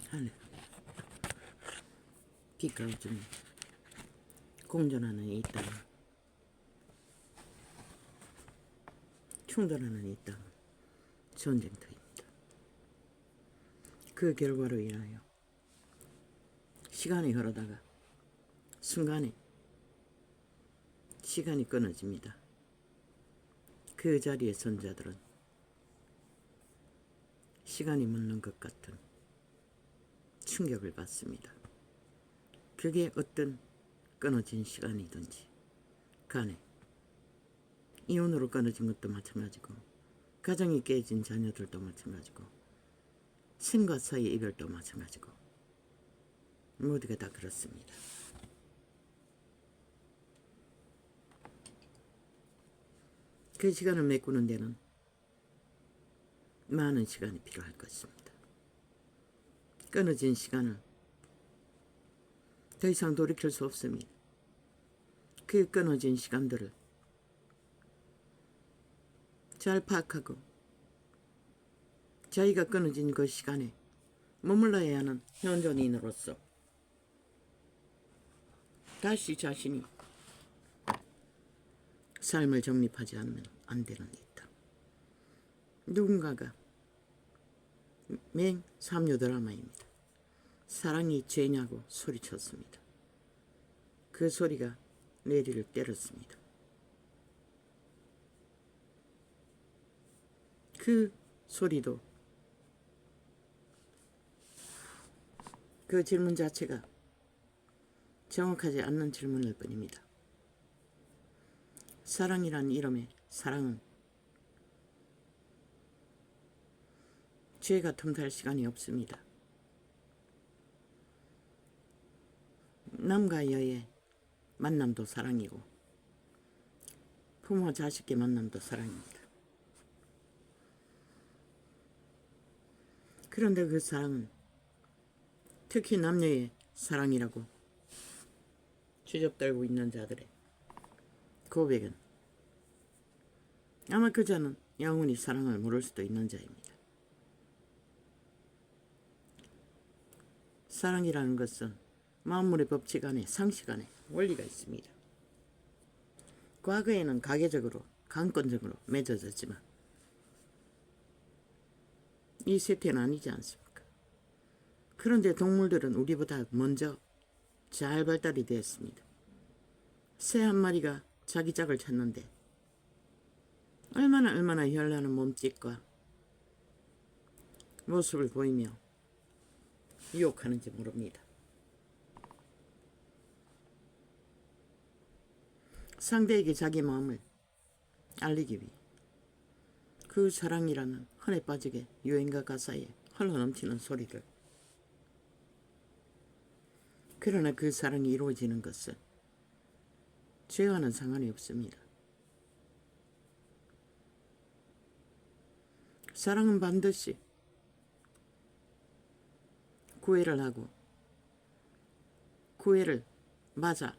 하늘 빛과 어둠이 공존하는 이 땅, 충돌하는 이 땅, 전쟁터입니다. 그 결과로 인하여 시간이 흐르다가 순간에 시간이 끊어집니다. 그 자리에 선 자들은 시간이 묻는 것 같은 충격을 받습니다. 그게 어떤 끊어진 시간이든지 간에 이혼으로 끊어진 것도 마찬가지고, 가정이 깨진 자녀들도 마찬가지고, 신과 사이의 이별도 마찬가지고, 모두가 다 그렇습니다. 그 시간을 메꾸는 데는 많은 시간이 필요할 것입니다. 끊어진 시간을 더 이상 돌이킬 수 없습니다. 그 끊어진 시간들을 잘 파악하고 자기가 끊어진 그 시간에 머물러야 하는 현존인으로서 다시 자신이 삶을 정립하지 않으면 안 되는 일이다. 누군가가 맹 3류 드라마입니다. 사랑이 죄냐고 소리쳤습니다. 그 소리가 내리를 때렸습니다. 그 소리도 그 질문 자체가 정확하지 않는 질문일 뿐입니다. 사랑이란 이름의 사랑은 죄가 틈탈 시간이 없습니다. 남과 여의 만남도 사랑이고 부모 자식의 만남도 사랑입니다. 그런데 그 사랑은 특히 남녀의 사랑이라고 주접들고 있는 자들의 고백은 아마 그 자는 영원히 사랑을 모를 수도 있는 자입니다. 사랑이라는 것은 만물의 법칙 안에 상식 안에 원리가 있습니다. 과거에는 가계적으로 강권적으로 맺어졌지만 이 세태는 아니지 않습니까? 그런데 동물들은 우리보다 먼저 잘 발달이 되었습니다. 새 한 마리가 자기 짝을 찾는데 얼마나 현란한 몸짓과 모습을 보이며 유혹하는지 모릅니다. 상대에게 자기 마음을 알리기 위해 그 사랑이라는 흔해 빠지게 유행가 가사에 흘러넘치는 소리를, 그러나 그 사랑이 이루어지는 것은 죄와는 상관이 없습니다. 사랑은 반드시 구애를 하고 구애를 맞아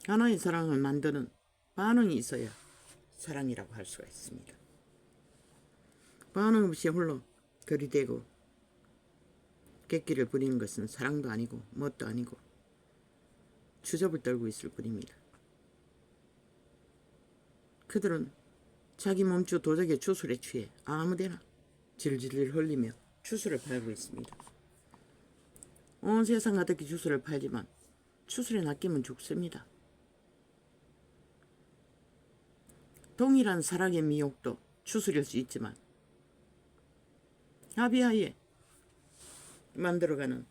하나의 사랑을 만드는 반응이 있어야 사랑이라고 할 수가 있습니다. 반응 없이 홀로 들이대고 객기를 부리는 것은 사랑도 아니고 뭣도 아니고 주접을 떨고 있을 뿐입니다. 그들은 자기 몸주 도적의 주술에 취해 아무데나 질질 흘리며 주술을 팔고 있습니다. 온 세상 가득히 주술을 팔지만 주술에 낚이면 죽습니다. 동일한 사랑의 미혹도 주술일 수 있지만 합의하에 만들어가는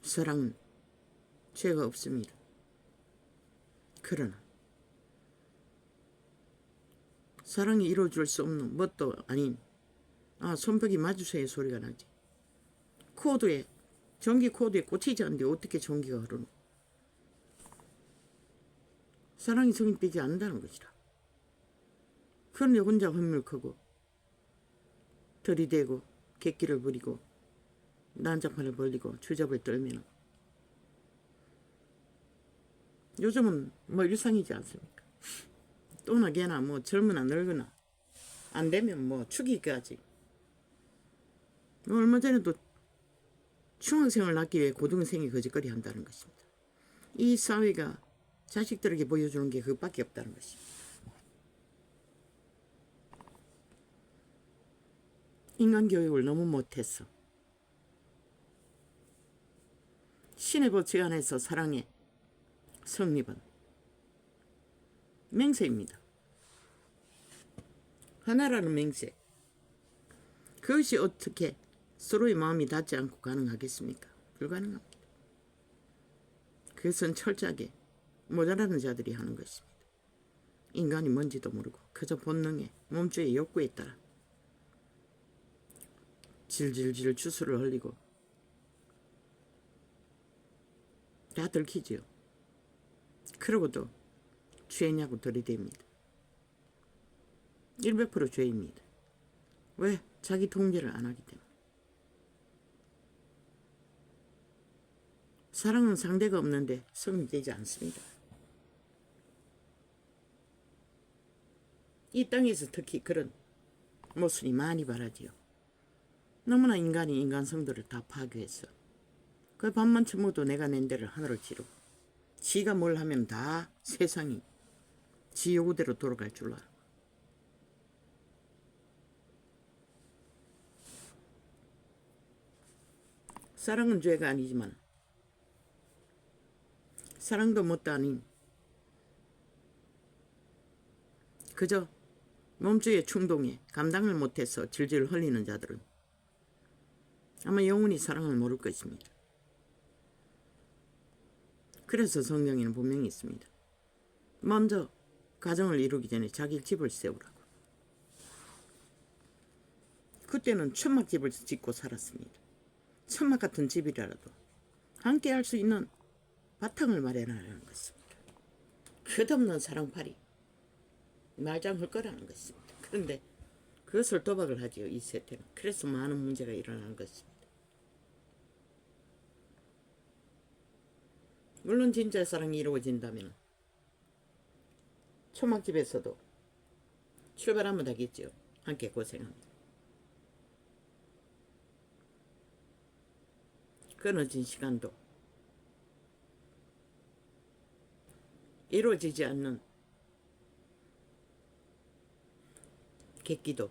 사랑은 죄가 없습니다. 그러나 사랑이 이루어질 수 없는 뭣도 아닌 손뼉이 맞으셔야 소리가 나지. 코드에 전기 코드에 꽂히지 않는데 어떻게 전기가 흐르노? 사랑이 성립되지 않는다는 것이라. 그런데 혼자 헛물크고 들이대고 객기를 부리고 난장판을 벌리고 주접을 떨면 요즘은 뭐 일상이지 않습니까? 또나 걔나 뭐 젊으나 늙으나 안 되면 뭐 죽이기까지 얼마 전에도 중학생을 낳기 위해 고등생이 거짓거리 한다는 것입니다. 이 사회가 자식들에게 보여주는 게 그것밖에 없다는 것입니다. 인간교육을 너무 못해서 신의 법칙 안에서 사랑의 성립은 맹세입니다. 하나라는 맹세. 그것이 어떻게 서로의 마음이 닿지 않고 가능하겠습니까? 불가능합니다. 그것은 철저하게 모자라는 자들이 하는 것입니다. 인간이 뭔지도 모르고 그저 본능에 몸주의 욕구에 따라 질질질 주술을 흘리고 다 들키지요. 그러고도 죄냐고 들이댑니다. 100% 죄입니다. 왜? 자기 통제를 안 하기 때문에. 사랑은 상대가 없는데 성립되지 않습니다. 이 땅에서 특히 그런 모순이 많이 바라지요. 너무나 인간이 인간성들을 다 파괴해서 그 밥만 처먹어도 내가 낸 데를 하늘을 치르고 지가 뭘 하면 다 세상이 지 요구대로 돌아갈 줄 알아. 사랑은 죄가 아니지만 사랑도 못도 아닌 그저 몸주의 충동에 감당을 못해서 질질 흘리는 자들은 아마 영원히 사랑을 모를 것입니다. 그래서 성경에는 분명히 있습니다. 먼저 가정을 이루기 전에 자기 집을 세우라고. 그때는 천막집을 짓고 살았습니다. 천막 같은 집이라도 함께 할 수 있는 바탕을 마련하라는 것입니다. 끝없는 사랑팔이 말짱할 거라는 것입니다. 그런데 그것을 도박을 하지요. 이 세태는. 그래서 많은 문제가 일어나는 것입니다. 물론 진짜 사랑이 이루어진다면 초막집에서도 출발하면 되겠죠. 함께 고생합니다. 끊어진 시간도 이루어지지 않는 객기도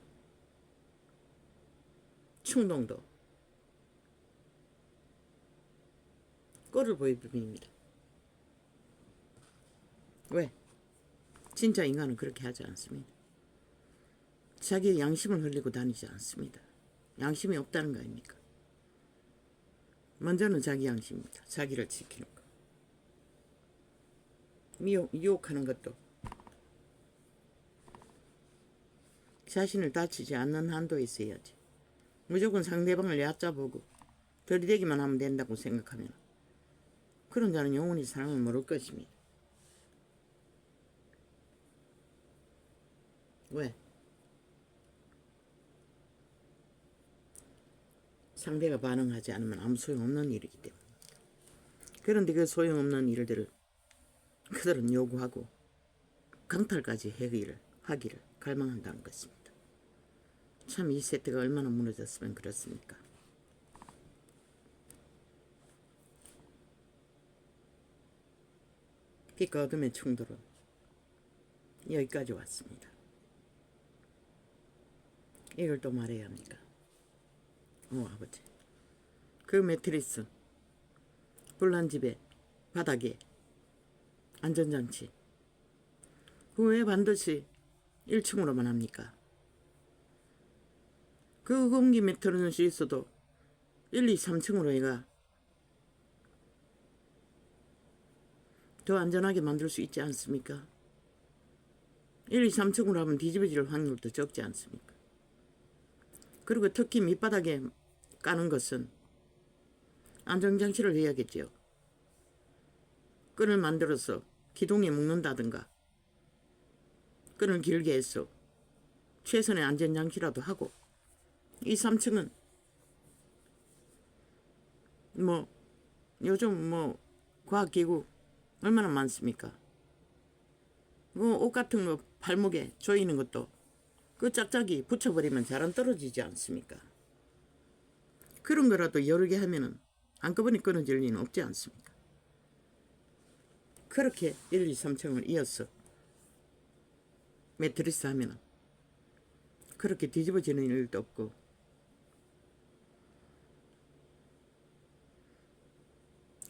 충동도 꼴을 보일 뿐입니다. 왜? 진짜 인간은 그렇게 하지 않습니다. 자기의 양심을 흘리고 다니지 않습니다. 양심이 없다는 거 아닙니까? 먼저는 자기 양심입니다. 자기를 지키는 거. 유혹하는 것도 자신을 다치지 않는 한도에 있어야지. 무조건 상대방을 얕잡고 들이대기만 하면 된다고 생각하면 그런 자는 영원히 사랑을 모를 것입니다. 왜? 상대가 반응하지 않으면 아무 소용없는 일이기 때문에. 그런데 그 소용없는 일들을 그들은 요구하고 강탈까지 하기를 갈망한다는 것입니다. 참 이 세태가 얼마나 무너졌으면 그렇습니까? 빛과 어둠의 충돌은 여기까지 왔습니다. 이걸 또 말해야 합니까? 아버지. 그 매트리스, 불난 집에, 바닥에, 안전장치. 그 왜 반드시 1층으로만 합니까? 그 공기 매트리스 있어도 1, 2, 3층으로 해가 더 안전하게 만들 수 있지 않습니까? 1, 2, 3층으로 하면 뒤집어질 확률도 적지 않습니까? 그리고 특히 밑바닥에 까는 것은 안전장치를 해야겠지요. 끈을 만들어서 기둥에 묶는다든가 끈을 길게 해서 최선의 안전장치라도 하고 2, 3층은 요즘 과학기구 얼마나 많습니까? 옷 같은 거 발목에 조이는 것도 그 짝짝이 붙여버리면 잘 안 떨어지지 않습니까? 그런 거라도 여러 개 하면은 한꺼번에 끊어질 리는 없지 않습니까? 그렇게 1, 2, 3층을 이어서 매트리스 하면은 그렇게 뒤집어지는 일도 없고,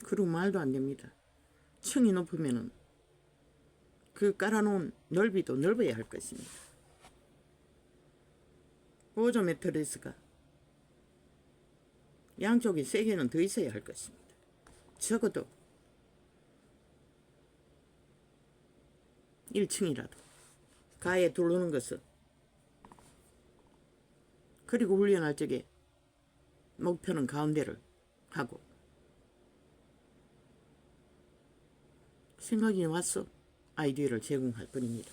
그리고 말도 안 됩니다. 층이 높으면은 그 깔아놓은 넓이도 넓어야 할 것입니다. 보조 매트리스가 양쪽이 3개는 더 있어야 할 것입니다. 적어도 1층이라도 가에 두르는 것은, 그리고 훈련할 적에 목표는 가운데를 하고, 생각이 왔어 아이디어를 제공할 뿐입니다.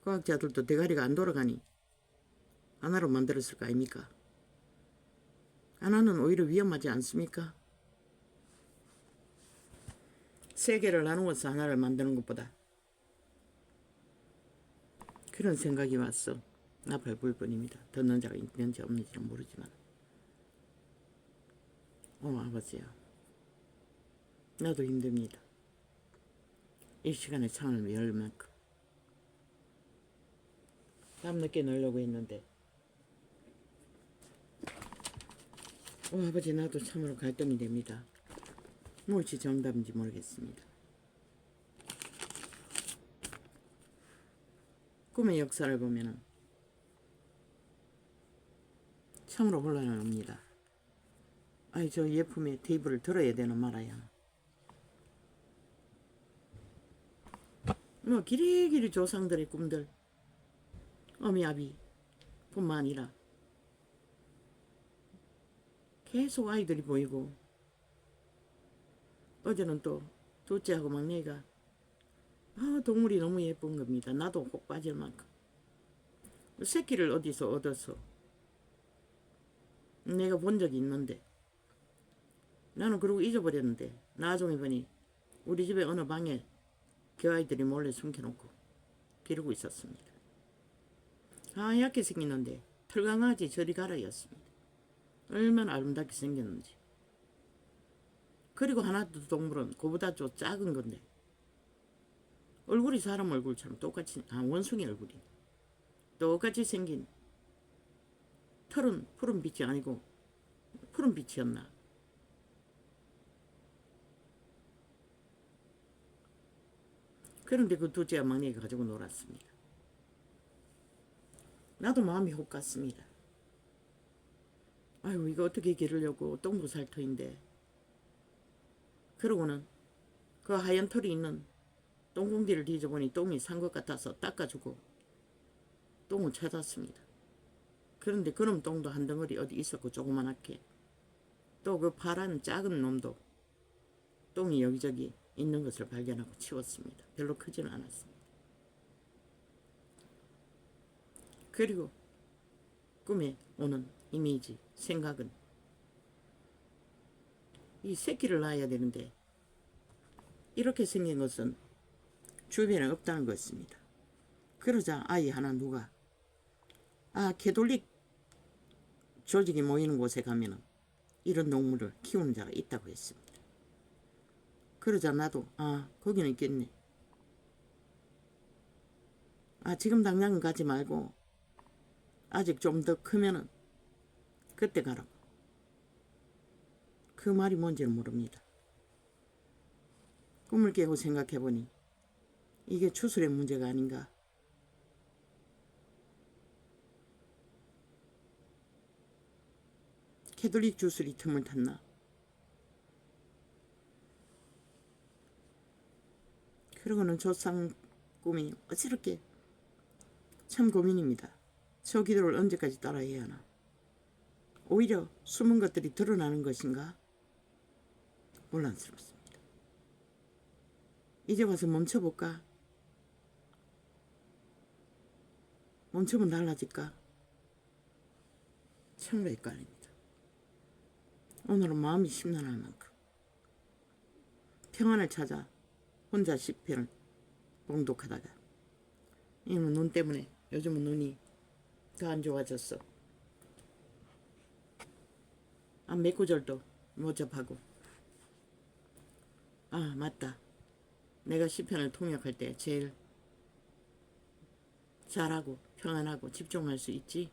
과학자들도 대가리가 안 돌아가니 하나로 만들었을 거 아닙니까? 하나는 오히려 위험하지 않습니까? 3개를 나누어서 하나를 만드는 것보다. 그런 생각이 왔어 나팔 불 뿐입니다. 듣는 자가 있는지 없는지는 모르지만. 아버지야, 나도 힘듭니다. 이 시간에 창을 열 만큼. 밤늦게 놀려고 했는데, 아버지, 나도 참으로 갈등이 됩니다. 무엇이 정답인지 모르겠습니다. 꿈의 역사를 보면은 참으로 혼란을 합니다. 아니, 저 예품의 테이블을 들어야 되나 말아야. 뭐 길이길이 조상들의 꿈들, 어미아비 뿐만 아니라 계속 아이들이 보이고, 어제는 또 둘째하고 막내가 동물이 너무 예쁜 겁니다. 나도 혹 빠질 만큼. 새끼를 어디서 얻어서 내가 본 적이 있는데, 나는 그러고 잊어버렸는데, 나중에 보니 우리 집에 어느 방에 그 아이들이 몰래 숨겨놓고 기르고 있었습니다. 하얗게 생겼는데 털강아지 저리 가라였습니다. 얼마나 아름답게 생겼는지. 그리고 하나 더 동물은 그보다 좀 작은 건데 얼굴이 사람 얼굴처럼 똑같이, 원숭이 얼굴이 똑같이 생긴, 털은 푸른빛이 아니고 푸른빛이었나. 그런데 그 둘째와 막내가 가지고 놀았습니다. 나도 마음이 혹 갔습니다. 아이고, 이거 어떻게 기르려고, 똥부살터인데. 그러고는 그 하얀 털이 있는 똥공기를 뒤져보니 똥이 산 것 같아서 닦아주고 똥을 찾았습니다. 그런데 그놈 똥도 한 덩어리 어디 있었고, 조그만하게. 또 그 파란 작은 놈도 똥이 여기저기 있는 것을 발견하고 치웠습니다. 별로 크지는 않았습니다. 그리고 꿈에 오는 이미지, 생각은 이 새끼를 낳아야 되는데 이렇게 생긴 것은 주변에 없다는 것입니다. 그러자 아이 하나 누가 캐톨릭 조직이 모이는 곳에 가면은 이런 동물을 키우는 자가 있다고 했습니다. 그러자 나도 거기는 있겠네. 지금 당장은 가지 말고 아직 좀 더 크면은 그때 가라고. 그 말이 뭔지는 모릅니다. 꿈을 깨고 생각해보니 이게 추술의 문제가 아닌가. 캐톨릭 주술이 틈을 탔나. 그러고는 조상 꿈이 어지럽게 참 고민입니다. 저 기도를 언제까지 따라해야 하나. 오히려 숨은 것들이 드러나는 것인가? 혼란스럽습니다. 이제 와서 멈춰볼까? 멈추면 달라질까? 참으로 헷갈립니다. 오늘은 마음이 심란할 만큼 평안을 찾아 혼자 시편을 봉독하다가 이놈 눈 때문에 요즘은 눈이 더 안 좋아졌어. 맥구절도 못 접하고. 아, 맞다. 내가 시편을 통역할 때 제일 잘하고 평안하고 집중할 수 있지.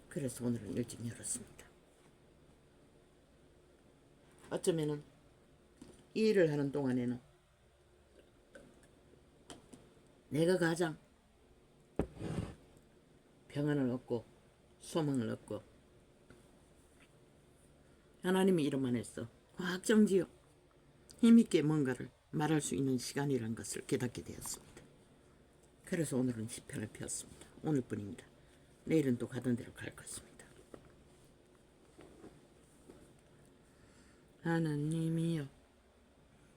그래서 오늘은 일찍 열었습니다. 어쩌면은 이 일을 하는 동안에는 내가 가장 평안을 얻고 소망을 얻고 하나님이 이름만 했어. 확정지어 힘있게 뭔가를 말할 수 있는 시간이라는 것을 깨닫게 되었습니다. 그래서 오늘은 시편을 폈습니다. 오늘뿐입니다. 내일은 또 가던 대로 갈 것입니다. 하나님이여.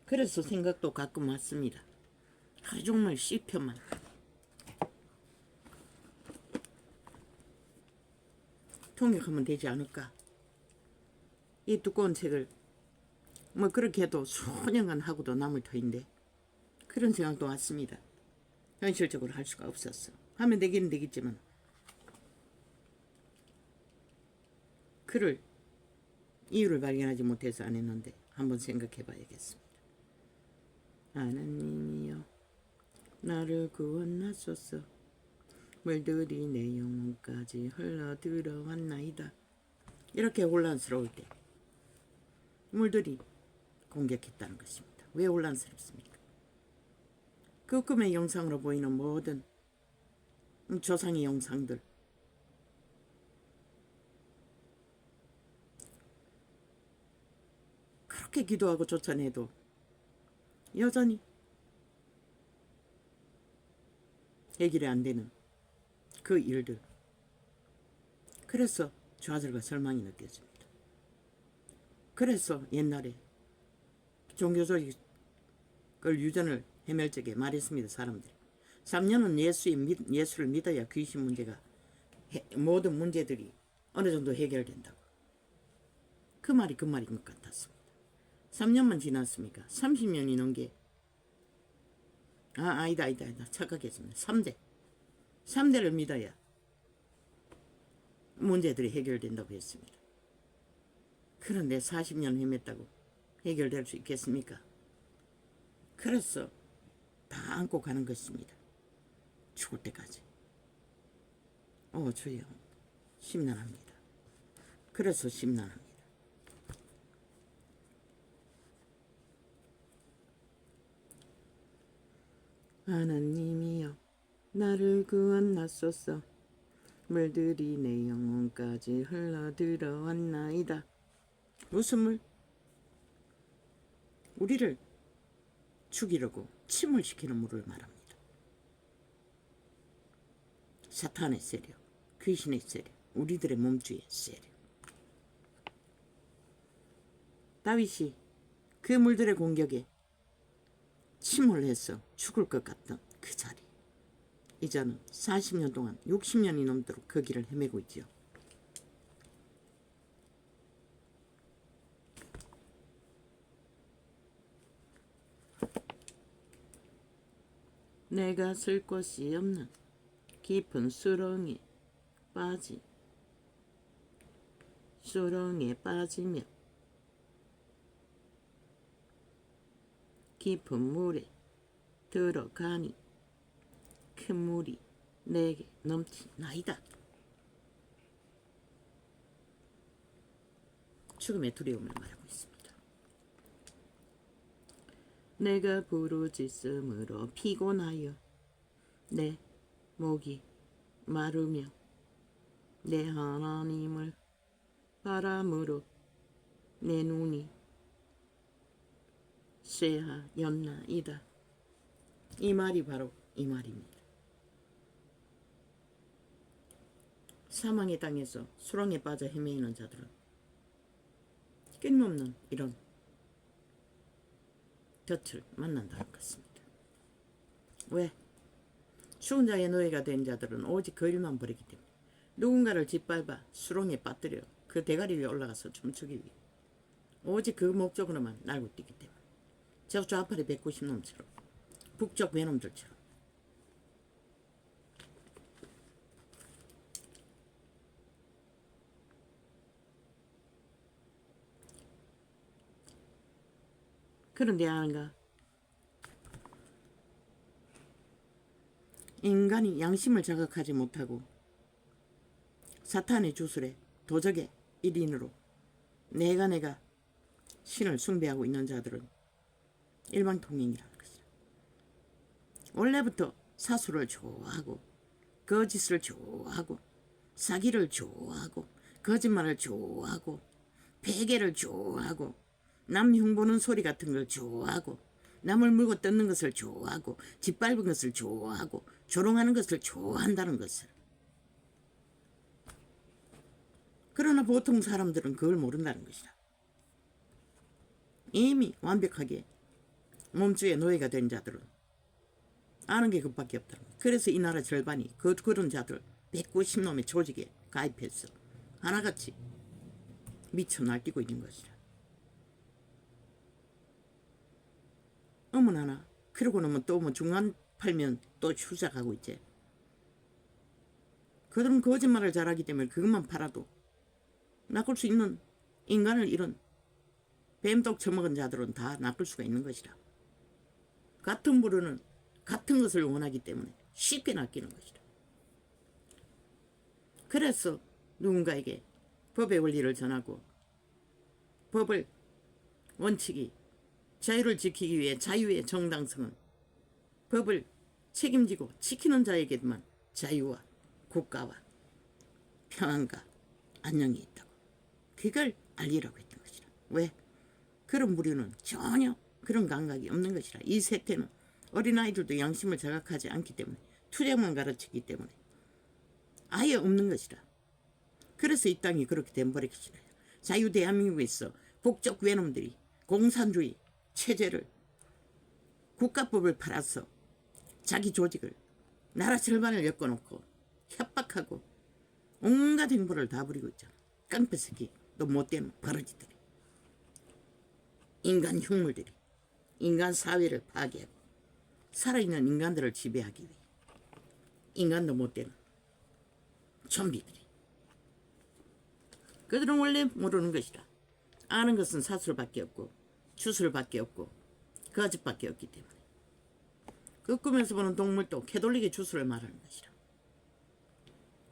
그래서 생각도 가끔 왔습니다. 하루 종일 시편만. 통역하면 되지 않을까? 이 두꺼운 책을 뭐 그렇게 해도 수년간 하고도 남을 터인데 그런 생각도 왔습니다. 현실적으로 할 수가 없었어. 하면 되기는 되겠지만 글을 이유를 발견하지 못해서 안 했는데 한번 생각해 봐야겠습니다. 하나님이여 나를 구원하소서. 물들이 내 영혼까지 흘러들어왔나이다. 이렇게 혼란스러울 때 물들이 공격했다는 것입니다. 왜 혼란스럽습니까? 그 꿈의 영상으로 보이는 모든 조상의 영상들, 그렇게 기도하고 쫓아내도 여전히 해결이 안 되는 그 일들. 그래서 좌절과 절망이 느껴집니다. 그래서 옛날에 종교적인 걸 유전을 헤맬 적에 말했습니다. 사람들이 3년은 예수를 믿어야 귀신 문제가 모든 문제들이 어느 정도 해결된다고. 그 말이 그 말인 것 같았습니다. 3년만 지났습니까? 30년이 넘게 아니다 착각했습니다. 3대를 믿어야 문제들이 해결된다고 했습니다. 그런데 40년 헤맸다고 해결될 수 있겠습니까? 그래서 다 안고 가는 것입니다. 죽을 때까지. 주여, 심란합니다. 그래서 심란합니다. 하나님이여 나를 구원하소서. 물들이 내 영혼까지 흘러들어왔나이다. 무슨 물? 우리를 죽이려고 침몰시키는 물을 말합니다. 사탄의 세력, 귀신의 세력, 우리들의 몸주의 세력. 다윗이 그 물들의 공격에 침몰해서 죽을 것 같던 그 자리. 이제는 40년 동안 60년이 넘도록 그 길을 헤매고 있지요. 내가 쓸 곳이 없는 깊은 수렁에 빠지며 깊은 물에 들어가니 큰 물이 내게 넘치나이다. 죽음의 두려움을 말하고 있습니다. 내가 부르짖음으로 피곤하여 내 목이 마르며 내 하나님을 바람으로 내 눈이 쇠하였나이다. 이 말이 바로 이 말입니다. 사망의 땅에서 수렁에 빠져 헤매이는 자들은 끊임없는 이런 곁을 만난다는 것입니다. 왜? 죽은 자의 노예가 된 자들은 오직 그 일만 버리기 때문에 누군가를 짓밟아 수렁에 빠뜨려 그 대가리 위에 올라가서 춤추기 위해 오직 그 목적으로만 날고 뛰기 때문에 저 좌파리 190놈처럼 북쪽 외놈들처럼 그런데 아는가? 인간이 양심을 자각하지 못하고 사탄의 주술에 도적의 일인으로 내가 신을 숭배하고 있는 자들은 일방통행이라는 것이다. 원래부터 사수를 좋아하고 거짓을 좋아하고 사기를 좋아하고 거짓말을 좋아하고 베개를 좋아하고 남 흉보는 소리 같은 걸 좋아하고 남을 물고 뜯는 것을 좋아하고 짓밟은 것을 좋아하고 조롱하는 것을 좋아한다는 것을. 그러나 보통 사람들은 그걸 모른다는 것이다. 이미 완벽하게 몸주의 노예가 된 자들은 아는 게 그밖에 없다. 그래서 이 나라 절반이 그런 자들 190놈의 조직에 가입해서 하나같이 미쳐 날뛰고 있는 것이다. 어머나나 그러고 나면 또 뭐 중간 팔면 또 휴작하고 있지. 그들은 거짓말을 잘하기 때문에 그것만 팔아도 낚을 수 있는 인간을 잃은 뱀독 처먹은 자들은 다 낚을 수가 있는 것이다. 같은 부류는 같은 것을 원하기 때문에 쉽게 낚이는 것이다. 그래서 누군가에게 법의 원리를 전하고 법을 원칙이 자유를 지키기 위해 자유의 정당성은 법을 책임지고 지키는 자에게만 자유와 국가와 평안과 안녕이 있다고 그걸 알리라고 했던 것이다. 왜? 그런 부류는 전혀 그런 감각이 없는 것이라. 이 세태는 어린아이들도 양심을 자각하지 않기 때문에 투쟁만 가르치기 때문에 아예 없는 것이라. 그래서 이 땅이 그렇게 된버린 것이라. 자유 대한민국에서 북쪽 외놈들이 공산주의 체제를 국가법을 팔아서 자기 조직을 나라 절반을 엮어놓고 협박하고 온갖 행보를 다 부리고 있잖아. 깡패새끼 또 못된 버러지들이 인간 흉물들이 인간 사회를 파괴하고 살아있는 인간들을 지배하기 위해 인간도 못되는 좀비들이. 그들은 원래 모르는 것이다. 아는 것은 사술밖에 없고 주술밖에 없고 거짓밖에 없기 때문에 그 꿈에서 보는 동물도 캐톨릭의 주술을 말하는 것이다.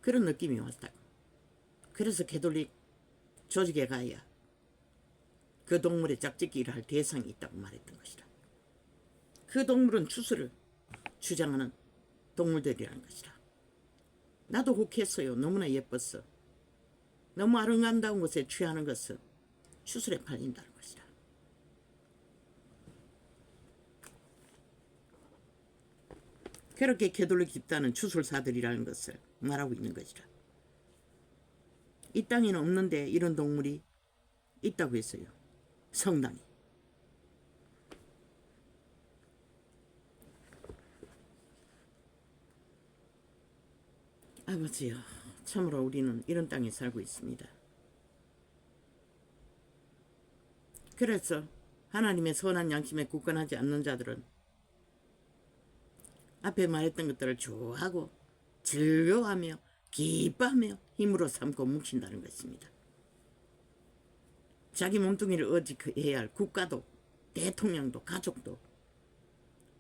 그런 느낌이 왔다고. 그래서 캐톨릭 조직에 가야 그 동물의 짝짓기를 할 대상이 있다고 말했던 것이다. 그 동물은 주술을 주장하는 동물들이라는 것이다. 나도 혹했어요. 너무나 예뻤어. 너무 아름다운 것에 취하는 것은 주술에 팔린다는 것이다. 그렇게 캐톨릭 집단은 주술사들이라는 것을 말하고 있는 것이다. 이 땅에는 없는데 이런 동물이 있다고 했어요. 성당이. 아버지요, 참으로 우리는 이런 땅에 살고 있습니다. 그래서 하나님의 선한 양심에 굳건하지 않는 자들은 앞에 말했던 것들을 좋아하고 즐거워하며 기뻐하며 힘으로 삼고 뭉친다는 것입니다. 자기 몸뚱이를 의지해야 할 국가도 대통령도 가족도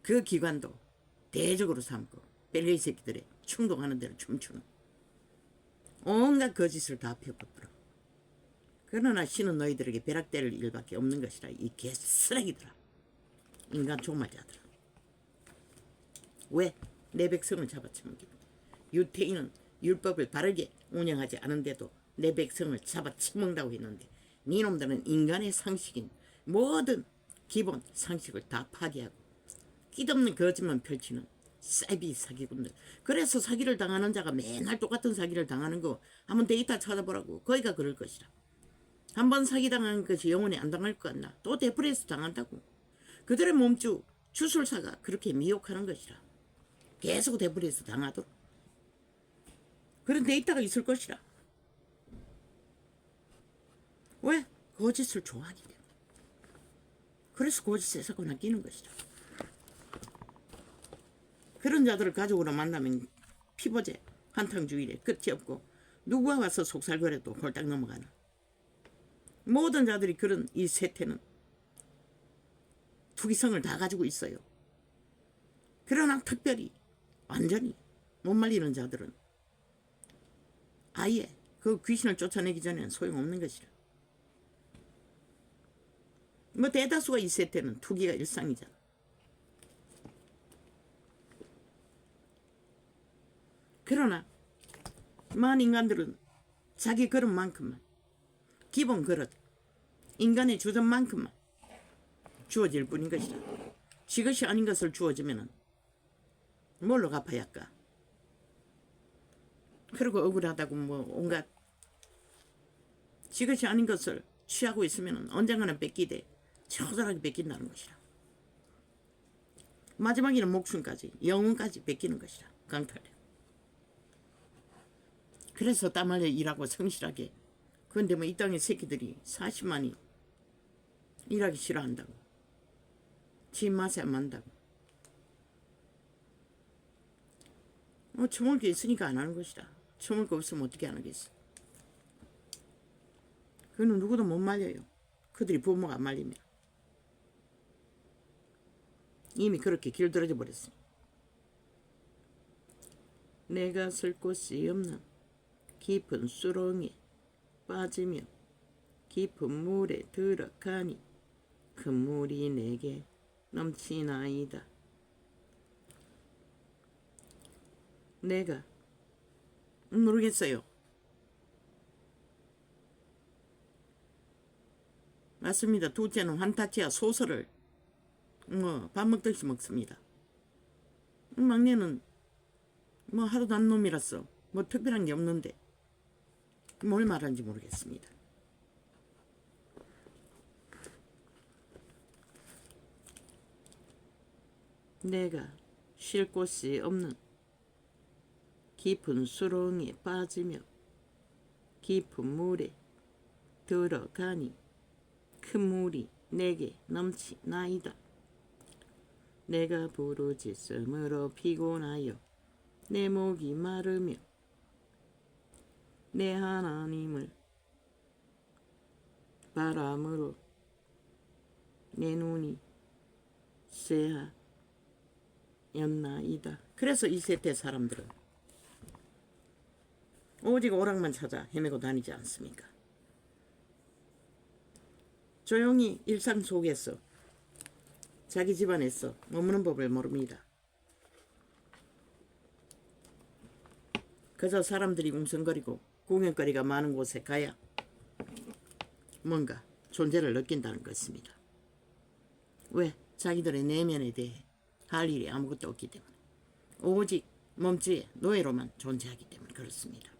그 기관도 대적으로 삼고 뺄레이 새끼들의 충동하는 대로 춤추는 온갖 거짓을 다 펴뿌려. 그러나 신은 너희들에게 벼락대를 일밖에 없는 것이라. 이 개쓰레기들아, 인간 종말자들아. 왜? 내 백성을 잡아쳐먹기고 유태인은 율법을 바르게 운영하지 않은데도 내 백성을 잡아쳐먹는다고 했는데 니놈들은 인간의 상식인 모든 기본 상식을 다 파괴하고 끼없는 거짓만 펼치는 사이비 사기꾼들. 그래서 사기를 당하는 자가 맨날 똑같은 사기를 당하는 거 한번 데이터 찾아보라고. 거기가 그럴 것이라. 한번 사기당한 것이 영원히 안 당할 것 같나. 또 되풀이해서 당한다고. 그들의 몸주 주술사가 그렇게 미혹하는 것이라. 계속 되풀이해서 당하도록 그런 데이터가 있을 것이라. 왜? 거짓을 좋아하기 때문에. 그래서 거짓에 사고 낚이는 것이라. 그런 자들을 가족으로 만나면 피보제 한탕주의래 끝이 없고 누구와 와서 속살거려도 홀딱 넘어가는 모든 자들이 그런 이 세태는 투기성을 다 가지고 있어요. 그러나 특별히 완전히 못 말리는 자들은 아예 그 귀신을 쫓아내기 전에는 소용없는 것이라. 뭐 대다수가 있을 때는 투기가 일상이잖아. 그러나 많은 인간들은 자기 그릇만큼만, 기본 그릇, 인간의 주전만큼만 주어질 뿐인 것이라. 지것이 아닌 것을 주어지면은 뭘로 갚아야 할까? 그리고 억울하다고 뭐 온갖 지것이 아닌 것을 취하고 있으면은 언젠가는 뺏기되 처절하게 뺏긴다는 것이라. 마지막에는 목숨까지, 영혼까지 뺏기는 것이라. 강탈해. 그래서 땀 흘려 일하고 성실하게. 그런데 뭐 이 땅의 새끼들이 40만이 일하기 싫어한다고. 지 맛에 안 만다고. 처먹을 게 있으니까 안 하는 것이다. 처먹을 거 없으면 어떻게 안 하겠어. 그거는 누구도 못 말려요. 그들이 부모가 안 말리면. 이미 그렇게 길들어져 버렸으니. 내가 쓸 곳이 없는 깊은 수렁에 빠지며 깊은 물에 들어가니 큰 물이 내게 넘치나이다. 내가 모르겠어요. 맞습니다. 둘째는 환타치아 소설을 밥 먹듯이 먹습니다. 막내는 뭐 하루도 안 놈이라서 뭐 특별한 게 없는데 뭘 말하는지 모르겠습니다. 내가 쉴 곳이 없는 깊은 수렁에 빠지며 깊은 물에 들어가니 큰 물이 내게 넘치나이다. 내가 부르짖음으로 피곤하여 내 목이 마르며 내 하나님을 바람으로 내 눈이 쇠하였나이다. 그래서 이 세대 사람들은 오직 오락만 찾아 헤매고 다니지 않습니까? 조용히 일상 속에서 자기 집안에서 머무는 법을 모릅니다. 그저 사람들이 웅성거리고 구경거리가 많은 곳에 가야 뭔가 존재를 느낀다는 것입니다. 왜? 자기들의 내면에 대해 할 일이 아무것도 없기 때문에. 오직 몸주의 노예로만 존재하기 때문에 그렇습니다.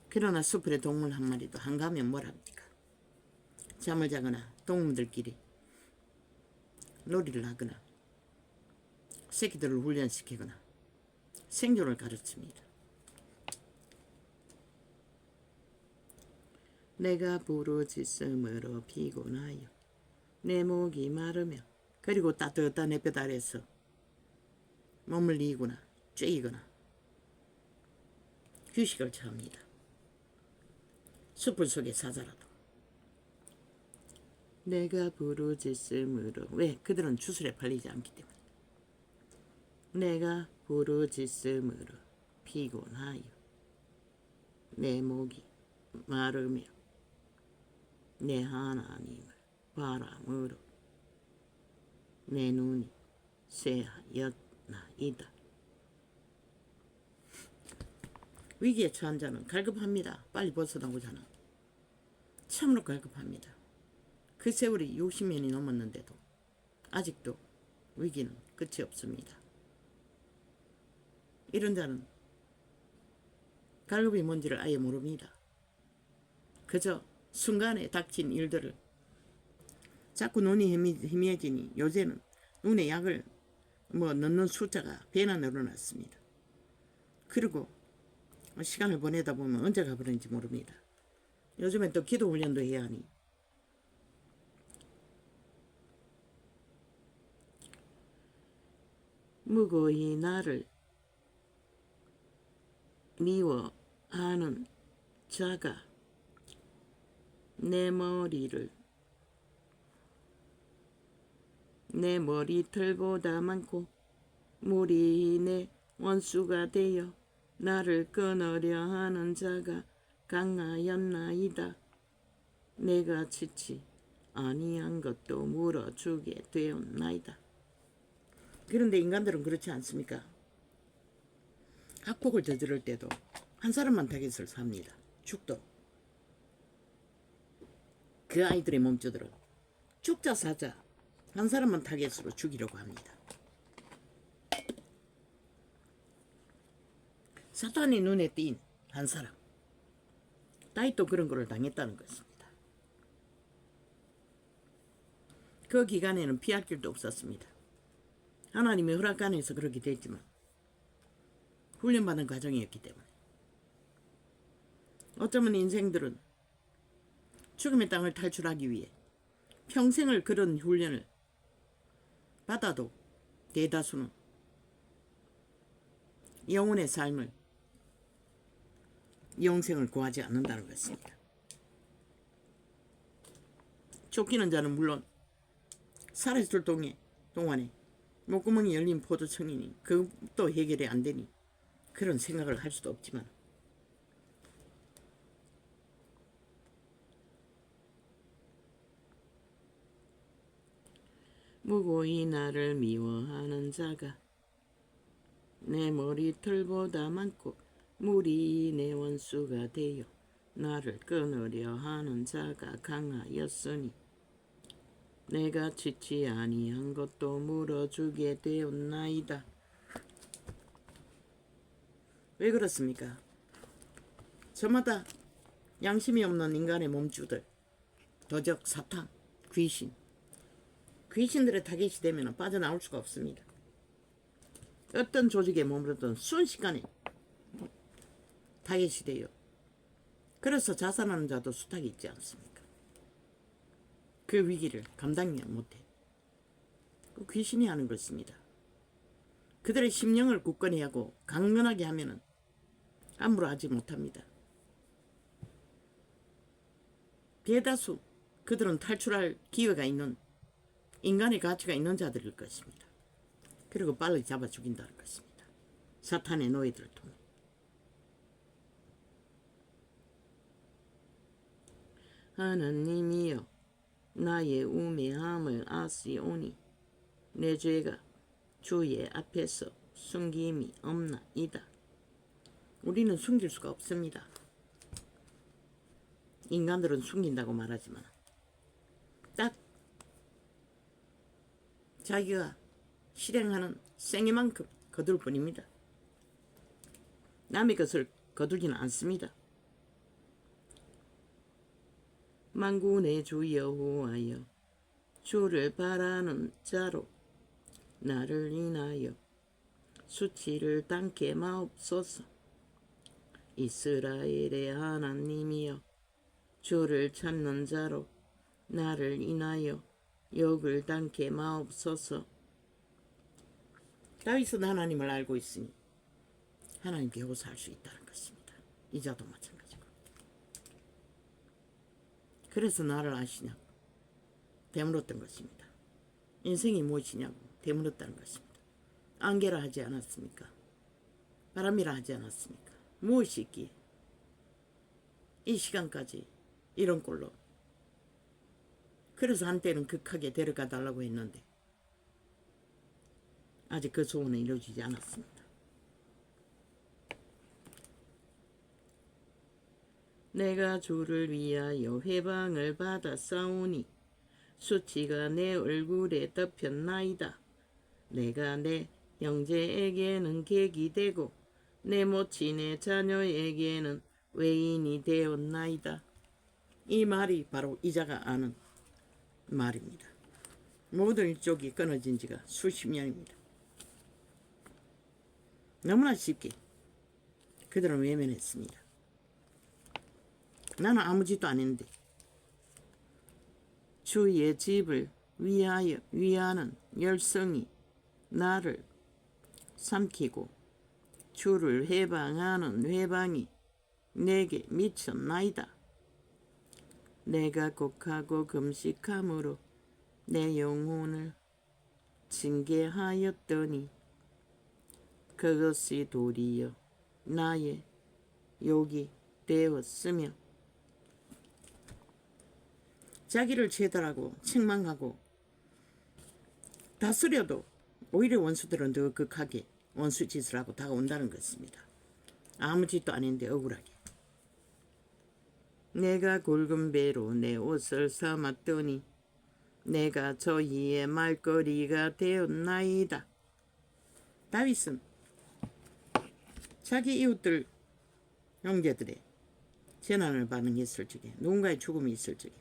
그러나 숲의 동물 한 마리도 한가하면 뭘 합니까? 잠을 자거나 동물들끼리 놀이를 하거나 새끼들을 훈련시키거나 생존을 가르칩니다. 내가 부르짖음으로 피곤하여 내 목이 마르며 그리고 따뜻한 햇볕 아래서 몸을 이거나 쬐이거나 휴식을 취합니다. 숲을 속에 사자라도. 내가 부르짖음으로. 왜? 그들은 주술에 팔리지 않기 때문에. 내가 부르짖음으로 피곤하여 내 목이 마르며 내 하나님을 바람으로 내 눈이 쇠하였나이다. 위기에 처한 자는 갈급합니다. 빨리 벗어나고자는. 참으로 갈급합니다. 그 세월이 60년이 넘었는데도 아직도 위기는 끝이 없습니다. 이런 자는 갈급이 뭔지를 아예 모릅니다. 그저 순간에 닥친 일들을 자꾸 눈이 희미해지니 요새는 눈에 약을 넣는 숫자가 배나 늘어났습니다. 그리고 시간을 보내다 보면 언제 가버리는지 모릅니다. 요즘엔 또 기도 훈련도 해야 하니 무고히 나를 미워하는 자가 내 머리를 내 머리털보다 많고 물이 내 원수가 되어 나를 끊으려 하는 자가 강하였나이다. 내가 지치 아니한 것도 물어주게 되었나이다. 그런데 인간들은 그렇지 않습니까? 학폭을 저지를 때도 한 사람만 타겟을 삽니다. 죽도. 그 아이들의 몸주들은 죽자 사자 한 사람만 타겟으로 죽이려고 합니다. 사탄의 눈에 띈 한 사람. 다윗도 그런 거를 당했다는 것입니다. 그 기간에는 피할 길도 없었습니다. 하나님의 허락 안에서 그렇게 됐지만 훈련받은 과정이었기 때문에 어쩌면 인생들은 죽음의 땅을 탈출하기 위해 평생을 그런 훈련을 받아도 대다수는 영혼의 삶을 영생을 구하지 않는다는 것입니다. 쫓기는 자는 물론 살아있을 동안에 목구멍이 열린 포도청이니 그것도 해결이 안 되니 그런 생각을 할 수도 없지만 무고히 나를 미워하는 자가 내 머리털보다 많고 물이 내 원수가 되어 나를 끊으려 하는 자가 강하였으니 내가 지치 아니한 것도 물어주게 되었나이다. 왜 그렇습니까? 저마다 양심이 없는 인간의 몸주들, 도적, 사탄, 귀신들의 타겟이 되면 빠져나올 수가 없습니다. 어떤 조직에 머무르든 순식간에 타겟이 돼요. 그래서 자살하는 자도 수탁이 있지 않습니까? 그 위기를 감당이 못해. 그 귀신이 하는 것입니다. 그들의 심령을 굳건히 하고 강건하게 하면은 함부로 하지 못합니다. 대다수 그들은 탈출할 기회가 있는 인간의 가치가 있는 자들일 것입니다. 그리고 빨리 잡아 죽인다는 것입니다. 사탄의 노예들을 통해. 하나님이여 나의 우매함을 아시오니 내 죄가 주의 앞에서 숨김이 없나이다. 우리는 숨길 수가 없습니다. 인간들은 숨긴다고 말하지만 딱 자기가 실행하는 생애만큼 거둘 뿐입니다. 남의 것을 거두지는 않습니다. 만군의 주 여호와여 주를 바라는 자로 나를 인하여 수치를 당케 마옵소서. 이스라엘의 하나님이여 주를 찾는 자로 나를 인하여 욕을 당케 마옵소서. 다윗은 하나님을 알고 있으니 하나님께 호소할 수 있다는 것입니다. 이자도 마찬가지고. 그래서 나를 아시냐고 되물었던 것입니다. 인생이 무엇이냐고 되물었다는 것입니다. 안개라 하지 않았습니까? 바람이라 하지 않았습니까? 무엇이 있기에 이 시간까지 이런 꼴로. 그래서 한때는 극하게 데려가 달라고 했는데 아직 그 소원은 이루어지지 않았습니다. 내가 주를 위하여 회방을 받아 싸우니 수치가 내 얼굴에 덮였나이다. 내가 내 형제에게는 객이 되고 내 모친의 자녀에게는 외인이 되었나이다. 이 말이 바로 이자가 아는 말입니다. 모든 일족이 끊어진 지가 수십 년입니다. 너무나 쉽게 그들은 외면했습니다. 나는 아무 짓도 안 했는데 주의 집을 위하는 열성이 나를 삼키고 주를 회방하는 회방이 내게 미쳤나이다. 내가 곡하고 금식함으로 내 영혼을 징계하였더니 그것이 도리어 나의 욕이 되었으며 자기를 죄다라고 책망하고 다스려도 오히려 원수들은 더 극하게 원수 짓을 하고 다가온다는 것입니다. 아무 짓도 아닌데 억울하게. 내가 굵은 배로 내 옷을 삼았더니 내가 저희의 말거리가 되었나이다. 다윗은 자기 이웃들 형제들의 재난을 반응했을 적에 누군가의 죽음이 있을 적에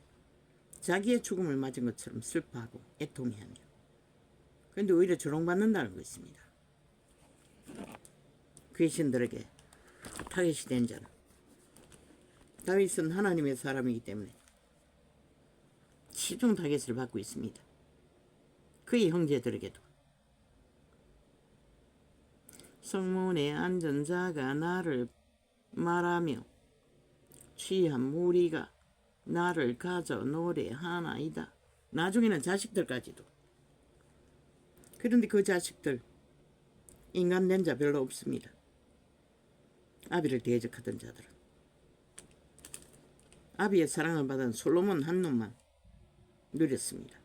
자기의 죽음을 맞은 것처럼 슬퍼하고 애통해하며 그런데 오히려 조롱받는다는 것입니다. 귀신들에게 타겟이 된 자는 다윗은 하나님의 사람이기 때문에 치중 타겟을 받고 있습니다. 그의 형제들에게도 성문에 앉은 자가 나를 말하며 취한 무리가 나를 가져 노래하나이다. 나중에는 자식들까지도. 그런데 그 자식들 인간 된 자 별로 없습니다. 아비를 대적하던 자들은. 아비의 사랑을 받은 솔로몬 한 놈만 누렸습니다.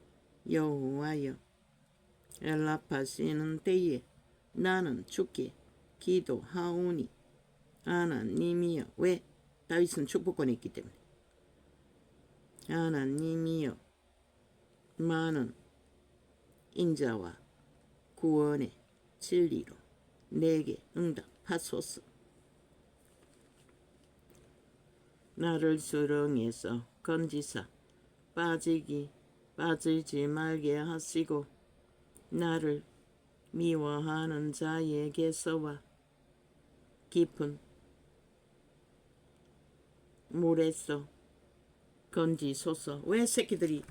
여호와여 엘라파시는 때에 나는 주께 기도하오니 하나님이여. 왜? 다윗은 축복권이 있기 때문에. 하나님이여 많은 인자와 구원의 진리로 내게 응답하소서. 나를 수렁에서 건지사 빠지지 말게 하시고 나를 미워하는 자에게서와 깊은 물에서 건지소서. 왜 새끼들이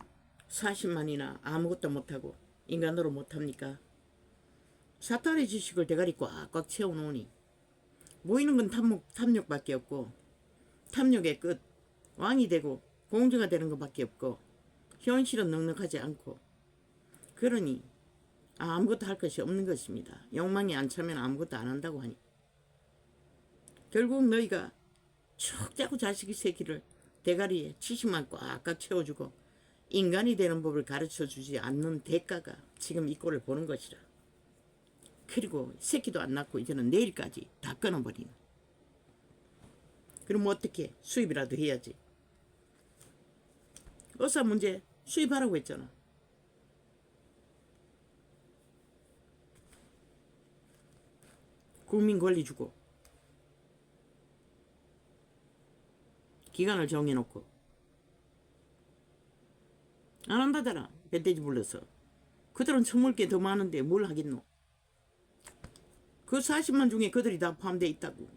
40만이나 아무것도 못하고 인간으로 못합니까? 사탄의 지식을 대가리 꽉꽉 채워놓으니 보이는 건 탐욕밖에 없고 탐욕의 끝 왕이 되고 공주가 되는 것밖에 없고 현실은 넉넉하지 않고 그러니 아무것도 할 것이 없는 것입니다. 욕망이 안 차면 아무것도 안 한다고 하니 결국 너희가 쭉 자꾸 자식 새끼를 대가리에 70만 꽉꽉 채워주고 인간이 되는 법을 가르쳐주지 않는 대가가 지금 이 꼴을 보는 것이라. 그리고 새끼도 안 낳고 이제는 내일까지 다 끊어버리는. 그럼 어떻게 수입이라도 해야지. 의사 문제 수입하라고 했잖아. 국민 권리 주고 기간을 정해놓고 안 한다더라. 멧돼지 불러서. 그들은 처물 게 더 많은데 뭘 하겠노. 그 40만 중에 그들이 다 포함되어 있다고.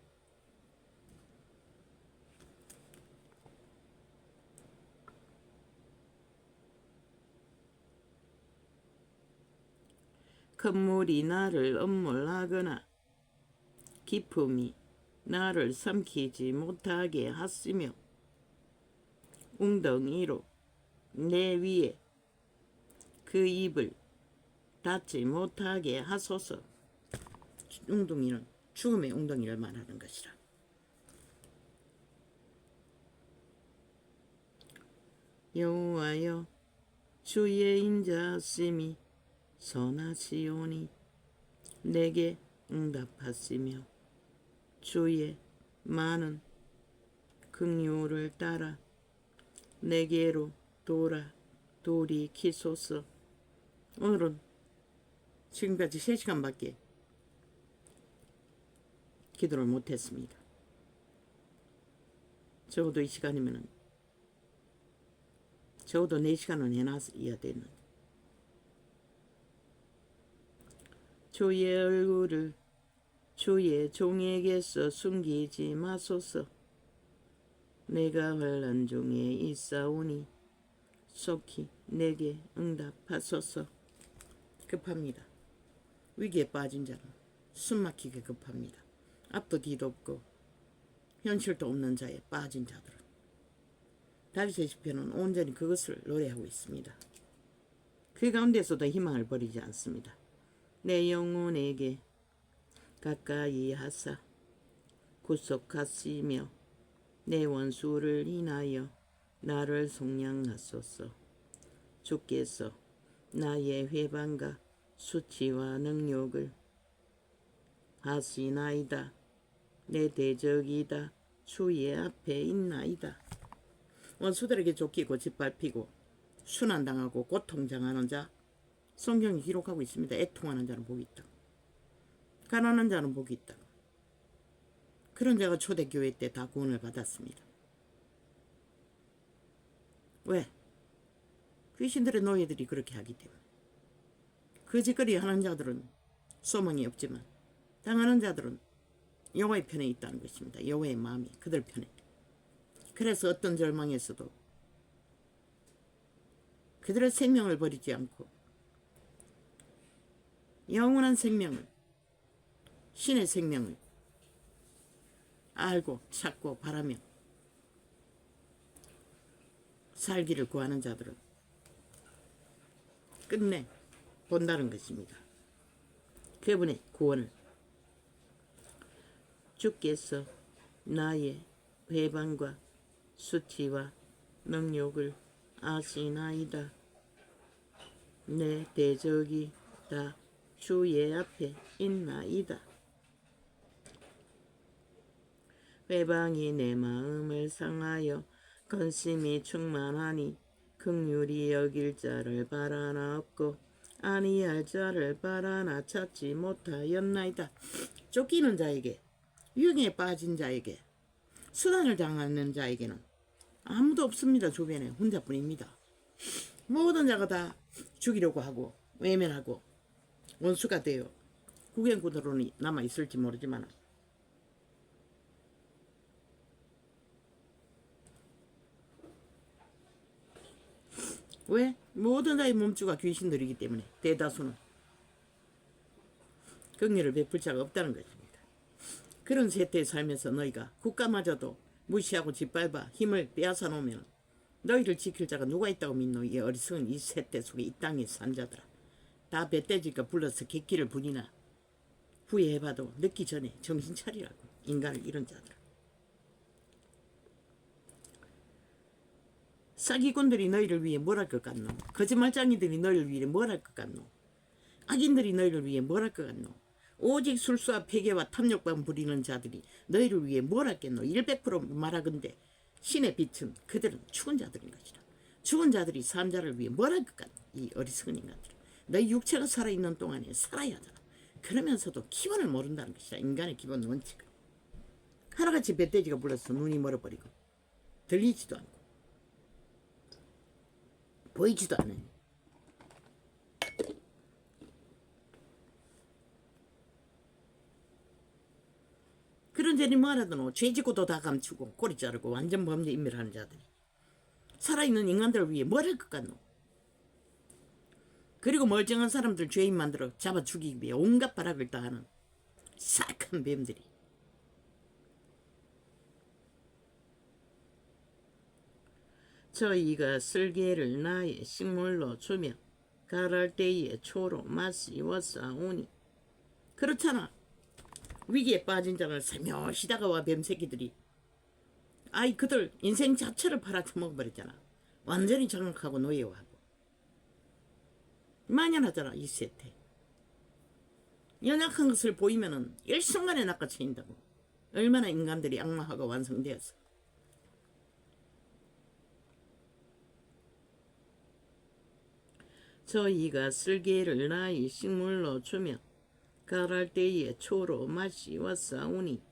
큰 물이 나를 엄몰하거나 깊음이 나를 삼키지 못하게 하시며 웅덩이로 내 위에 그 입을 닫지 못하게 하소서. 웅덩이는 죽음의 웅덩이를 말하는 것이라. 여호와여 주의 인자심이 선하시오니 내게 응답하시며 주의 많은 긍휼을 따라 내게로 돌이키소서. 오늘은 지금까지 3시간밖에 기도를 못했습니다. 적어도 이 시간이면 적어도 4시간은 해놨어야 되는데 주의 얼굴을 주의 종에게서 숨기지 마소서. 내가 환난 중에 있사오니 속히 내게 응답하소서. 급합니다. 위기에 빠진 자는 숨막히게 급합니다. 앞도 뒤도 없고 현실도 없는 자에 빠진 자들은 다윗의 시편은 온전히 그것을 노래하고 있습니다. 그 가운데서도 희망을 버리지 않습니다. 내 영혼에게 가까이 하사 구속하시며 내 원수를 인하여 나를 속량하소서. 주께서 나의 회방과 수치와 능욕을 하시나이다. 내 대적이다. 주의 앞에 있나이다. 원수들에게 쫓기고 짓밟히고 순환당하고 고통당하는 자, 성경이 기록하고 있습니다. 애통하는 자는 복이 있다. 가난한 자는 복이 있다. 그런 자가 초대교회 때 다 구원을 받았습니다. 왜? 귀신들의 노예들이 그렇게 하기 때문에. 거짓거리 하는 자들은 소망이 없지만 당하는 자들은 여호와의 편에 있다는 것입니다. 여호와의 마음이 그들 편에. 그래서 어떤 절망에서도 그들의 생명을 버리지 않고 영원한 생명을, 신의 생명을 알고 찾고 바라며 살기를 구하는 자들은 끝내 본다는 것입니다. 그분의 구원을. 주께서 나의 회방과 수치와 능욕을 아시나이다. 내 대적이 다 주의 앞에 있나이다. 회방이 내 마음을 상하여 근심이 충만하니 긍휼히 여길 자를 바라나 없고 아니할 자를 바라나 찾지 못하였나이다. 쫓기는 자에게, 유행에 빠진 자에게, 수단을 당하는 자에게는 아무도 없습니다. 주변에 혼자뿐입니다. 모든 자가 다 죽이려고 하고 외면하고 원수가 되어 구경꾼으로 남아있을지 모르지만 왜? 모든 자의 몸주가 귀신들이기 때문에 대다수는 긍휼을 베풀 자가 없다는 것입니다. 그런 세태에 살면서 너희가 국가마저도 무시하고 짓밟아 힘을 빼앗아 놓으면 너희를 지킬 자가 누가 있다고 믿노? 이 어리석은 이 세태 속에 이 땅에 산 자들아. 다 뱃돼지가 불러서 객기를 부리나 후회해봐도 늦기 전에 정신 차리라고. 인간을 잃은 자들아. 사기꾼들이 너희를 위해 뭘 할 것 같노? 거짓말장이들이 너희를 위해 뭘 할 것 같노? 악인들이 너희를 위해 뭘 할 것 같노? 오직 술수와 패괴와 탐욕만 부리는 자들이 너희를 위해 뭘 할겠노? 100% 말하건대 신의 빛은 그들은 죽은 자들인 것이라. 죽은 자들이 산 자를 위해 뭘 할 것 같노? 이 어리석은 인간들. 너희 육체가 살아있는 동안에 살아야 하잖아. 그러면서도 기본을 모른다는 것이라. 인간의 기본 원칙을. 하나같이 뱃돼지가 불러서 눈이 멀어버리고 들리지도 않고 보이지도 않으니 그런 자들이 뭐하라더노? 죄짓고도 다 감추고 꼬리 자르고 완전 범죄 인멸하는 자들이 살아있는 인간들을 위해 뭘 할 것 같노? 그리고 멀쩡한 사람들 죄인 만들어 잡아 죽이기 위해 온갖 발악을 다하는 사악한 뱀들이. 저희가 쓸개를 나의 식물로 주며 가랄 때에 초로 마시워싸오니. 그렇잖아. 위기에 빠진 자를 살며시 다가와 뱀새끼들이 아이 그들 인생 자체를 팔아쳐먹어버렸잖아. 완전히 장악하고 노예화하고. 만연하잖아 이 세태. 연약한 것을 보이면은 일순간에 낚아채인다고. 얼마나 인간들이 악마화가 완성되었어. 저희가 쓸개를 나의 식물로 주며 가랄 때에 초로 마시워싸오니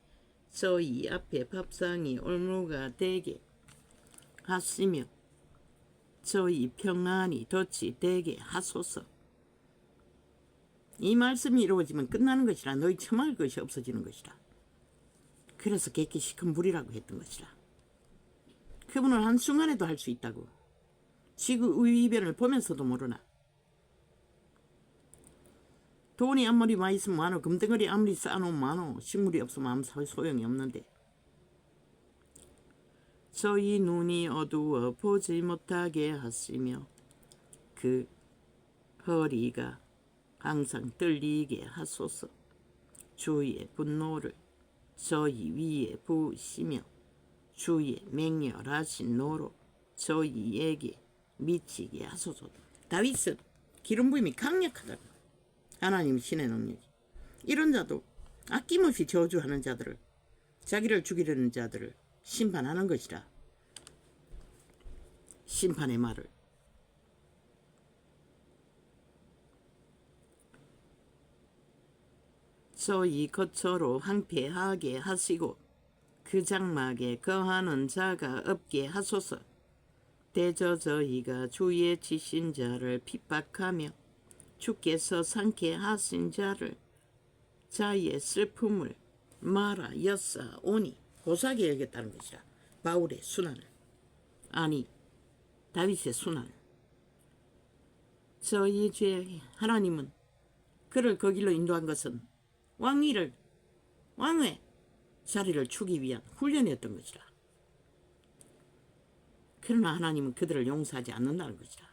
저희 앞에 밥상이 올무가 되게 하시며 저희 평안이 덫이 되게 하소서. 이 말씀이 이루어지면 끝나는 것이라. 너희 처망할 것이 없어지는 것이라. 그래서 객기 시큰물이라고 했던 것이라. 그분은 한순간에도 할 수 있다고. 지구 의변을 보면서도 모르나. 돈이 아무리 많이 있으면 많어. 금덩어리 아무리 쌓아놓으면 많어. 식물이 없으면 아무 소용이 없는데. 저희 눈이 어두워 보지 못하게 하시며 그 허리가 항상 떨리게 하소서. 주의 분노를 저희 위에 부으시며 주의 맹렬하신 노로 저희에게 미치게 하소서. 다윗은 기름 부음이 강력하다고. 하나님 신의 능력이. 이런 자도 아낌없이 저주하는 자들을, 자기를 죽이려는 자들을 심판하는 것이라. 심판의 말을 저희 거처로 항폐하게 하시고 그 장막에 거하는 자가 없게 하소서. 대저 저희가 주의 지신 자를 핍박하며 주께서 상케 하신 자를 자의 슬픔을 말하였사오니. 고사하게 여겼다는 것이라. 바울의 순환을, 아니 다윗의 순환. 저희 죄 하나님은 그를 그 길로 인도한 것은 왕의 자리를 주기 위한 훈련이었던 것이라. 그러나 하나님은 그들을 용서하지 않는다는 것이라.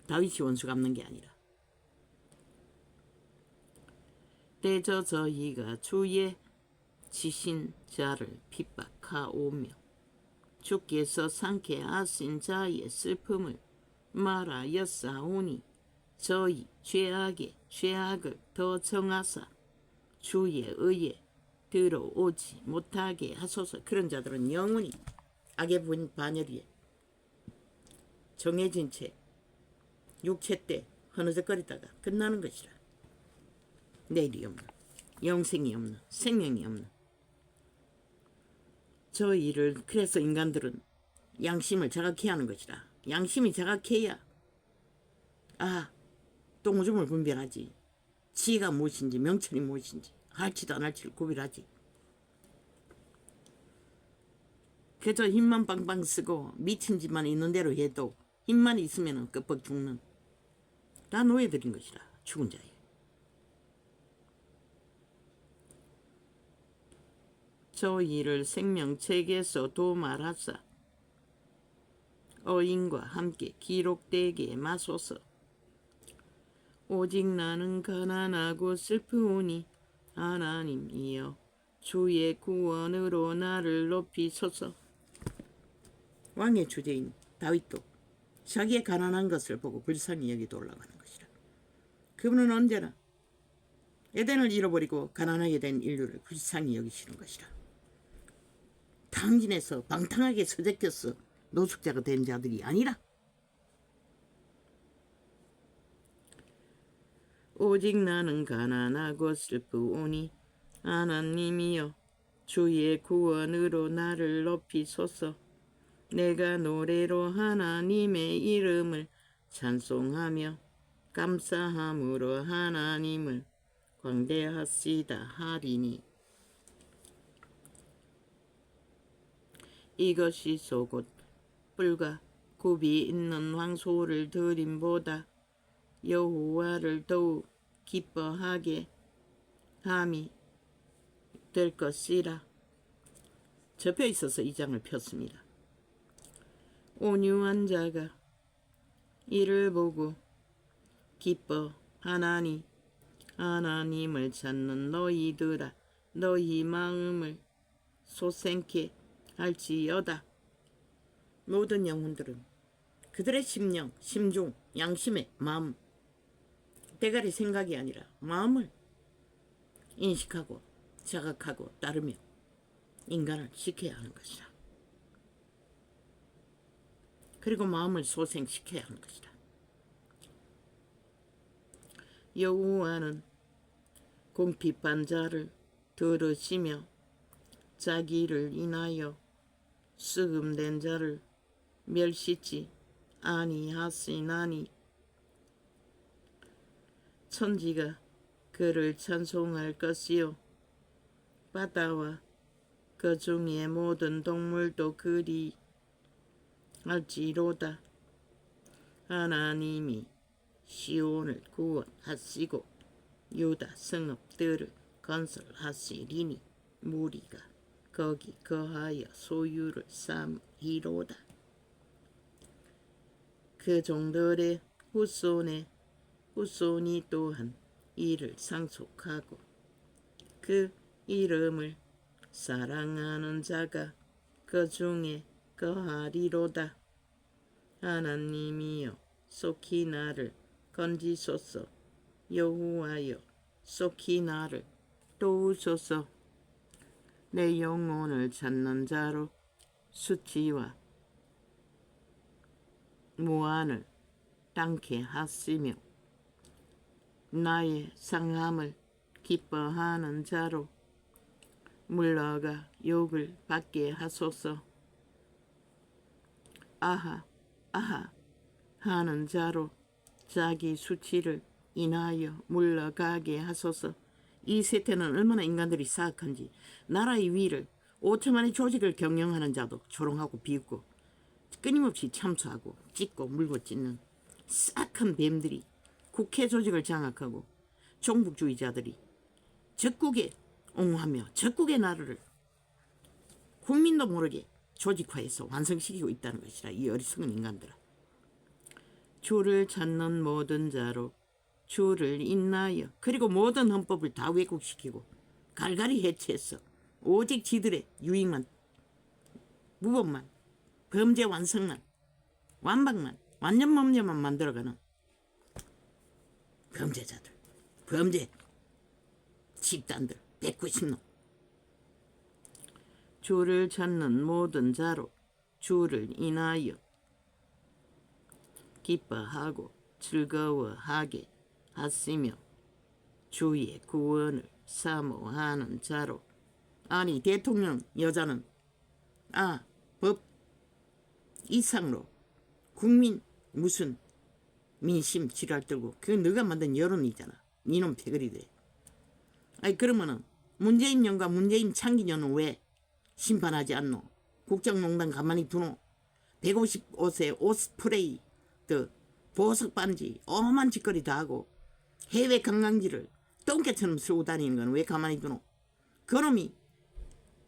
다윗이 원수 갚는 게 아니라. 대저 저희가 주의 지신 자를 핍박하오며 주께서 상케 하신 자의 슬픔을 말하였사오니 저희 죄악을 더 정하사 주의 의에 들어오지 못하게 하소서. 그런 자들은 영원히 악의 반열 위에 정해진 채 육체 때 흐느적거리다가 끝나는 것이라. 내일이 없는, 영생이 없는, 생명이 없는 저희를. 그래서 인간들은 양심을 자각해야 하는 것이라. 양심이 자각해야 똥오줌을 분별하지, 지혜가 무엇인지 명철이 무엇인지 할지도 안 할지를 구별하지. 그저 힘만 빵빵 쓰고 미친 짓만 있는 대로 해도 힘만 있으면 끄뻑 죽는 다 노예들인 것이라. 죽은 자에 저희를 생명책에서 도말하사 어인과 함께 기록되게 마소서. 오직 나는 가난하고 슬프오니 하나님이여 주의 구원으로 나를 높이소서. 왕의 주제인 다윗도 자기의 가난한 것을 보고 불쌍히 여기도 올라가는 것이라. 그분은 언제나 에덴을 잃어버리고 가난하게 된 인류를 불쌍히 여기시는 것이라. 당진에서 방탕하게 서재껴서 노숙자가 된 자들이 아니라 오직 나는 가난하고 슬프오니 하나님이여 주의 구원으로 나를 높이소서. 내가 노래로 하나님의 이름을 찬송하며 감사함으로 하나님을 광대하시다 하리니. 이것이 소곧 뿔과 굽이 있는 황소를 드림보다 여호와를 더욱 기뻐하게 함이 될 것이라. 접혀 있어서 이 장을 폈습니다. 온유한 자가 이를 보고 기뻐하나니 하나님을 찾는 너희들아 너희 마음을 소생케 할지어다. 모든 영혼들은 그들의 심령, 심중, 양심의 마음, 대가리 생각이 아니라 마음을 인식하고 자각하고 따르며 인간을 지켜야 하는 것이다. 그리고 마음을 소생시켜야 하는 것이다. 여호와는 궁핍한 자를 들으시며 자기를 인하여 수금된 자를 멸시치 아니하시나니. 천지가 그를 찬송할 것이요 바다와 그 중의 모든 동물도 그리 할지로다. 하나님이 시온을 구원하시고 유다 성읍들을 건설하시리니 무리가 거기 거하여 소유를 삼으리로다. 그 종들의 후손의 후손이 또한 이를 상속하고 그 이름을 사랑하는 자가 그 중에 거하리로다. 하나님이여 속히 나를 건지소서. 여호와여 속히 나를 도우소서. 내 영혼을 찾는 자로 수치와 무한을 땅게 하시며 나의 상함을 기뻐하는 자로 물러가 욕을 받게 하소서. 아하 아하 하는 자로 자기 수치를 인하여 물러가게 하소서. 이 세태는 얼마나 인간들이 사악한지. 나라의 위를 5천만의 조직을 경영하는 자도 조롱하고 비웃고 끊임없이 참수하고 찢고 물고 찢는 싹한 뱀들이 국회 조직을 장악하고 종북주의자들이 적국에 옹호하며 적국의 나라를 국민도 모르게 조직화해서 완성시키고 있다는 것이라. 이 어리석은 인간들아. 주를 찾는 모든 자로 주를 인하여 그리고 모든 헌법을 다 왜곡시키고 갈갈이 해체해서 오직 지들의 유익만, 무법만, 범죄 완성만, 완박만, 완전 범죄만 만들어가는 범죄자들, 범죄 집단들 190놈. 주를 찾는 모든 자로 주를 인하여 기뻐하고 즐거워하게 하시며 주의 구원을 사모하는 자로. 아니 대통령 여자는 법 이상으로 국민 무슨 민심 지랄 들고 그건 너가 만든 여론이잖아. 니놈 패거리들. 아니 그러면은 문재인 년과 문재인 창기 년은 왜 심판하지 않노? 국정농단 가만히 두노? 155세 오스프레이 보석 반지 엄한 짓거리 다 하고 해외 관광지를 똥개처럼 쓰고 다니는 건 왜 가만히 두노? 그놈이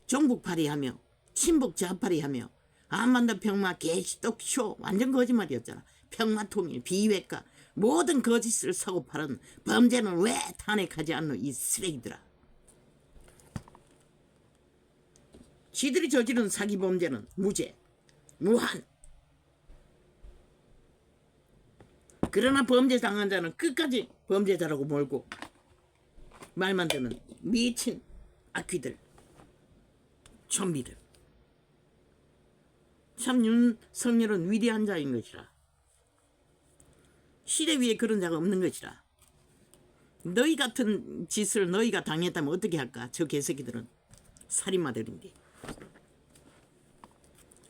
종북파리하며 친북 좌파리하며 한반도 평화 개시떡쇼 완전 거짓말이었잖아. 평화통일 비외과 모든 거짓을 사고 파는 범죄는 왜 탄핵하지 않노? 이 쓰레기들아. 지들이 저지른 사기 범죄는 무죄 무한. 그러나 범죄 당한 자는 끝까지 범죄자라고 몰고 말만 듣는 미친 악귀들, 좀비들. 참 윤석열은 위대한 자인 것이라. 시대 위에 그런 자가 없는 것이라. 너희 같은 짓을 너희가 당했다면 어떻게 할까? 저 개새끼들은 살인마들인데,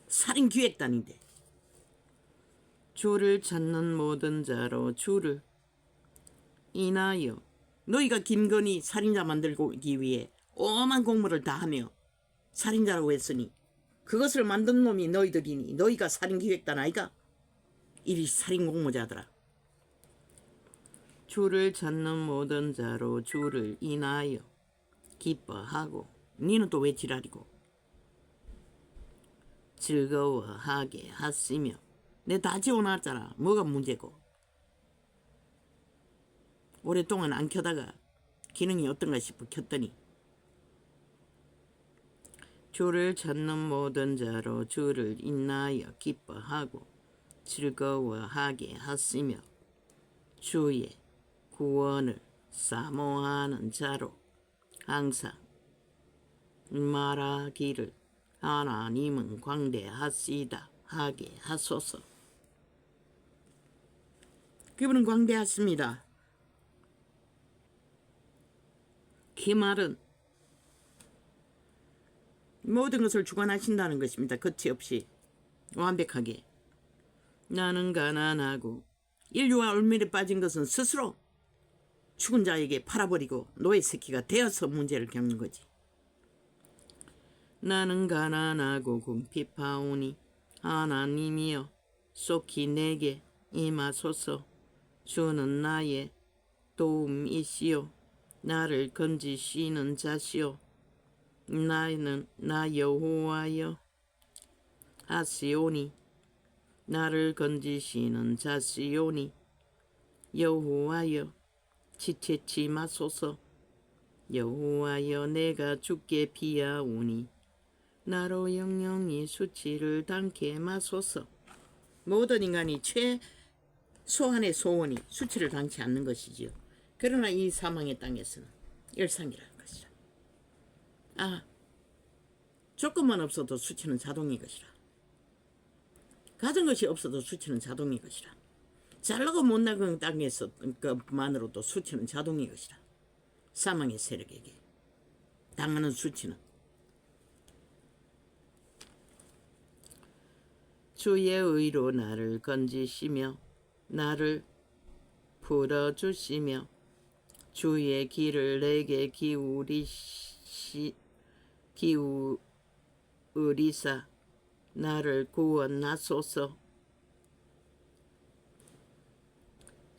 살인기획단인데. 주를 찾는 모든 자로 주를 인하여 너희가 김건희 살인자 만들기 위해 오만 공모를 다 하며 살인자라고 했으니 그것을 만든 놈이 너희들이니 너희가 살인기획단 아이가? 이리 살인공모자들아. 주를 찾는 모든 자로 주를 인하여 기뻐하고 니는 또 왜 지랄이고 즐거워하게 하시며. 내 다 지워놨잖아. 뭐가 문제고. 오랫동안 안 켜다가 기능이 어떤가 싶어 켰더니. 주를 찾는 모든 자로 주를 인하여 기뻐하고 즐거워하게 하시며 주의 구원을 사모하는 자로 항상 말하기를 하나님은 광대하시다 하게 하소서. 그분은 광대하십니다. 그 말은 모든 것을 주관하신다는 것입니다. 거치 없이 완벽하게. 나는 가난하고 인류와 얼밀에 빠진 것은 스스로 죽은 자에게 팔아버리고 노예 새끼가 되어서 문제를 겪는 거지. 나는 가난하고 궁핍하오니 하나님이여 속히 내게 임하소서. 주는 나의 도움이시오. 나를 건지시는 자시오. 나는 나 여호와여 하시오니 나를 건지시는 자시오니 여호와여 지체치 마소서. 여호와여 내가 주께 비하오니 나로 영영이 수치를 당케 마소서. 모든 인간이 최소한의 소원이 수치를 당치 않는 것이지요. 그러나 이 사망의 땅에서는 일상이라는 것이라. 조금만 없어도 수치는 자동인 것이라. 가진 것이 없어도 수치는 자동인 것이라. 잘나고 못나는 땅에서 것만으로도 수치는 자동인 것이라. 사망의 세력에게 당하는 수치는 주의 의로 나를 건지시며 나를 풀어주시며 주의 길을 내게 기울이사 나를 구원하소서.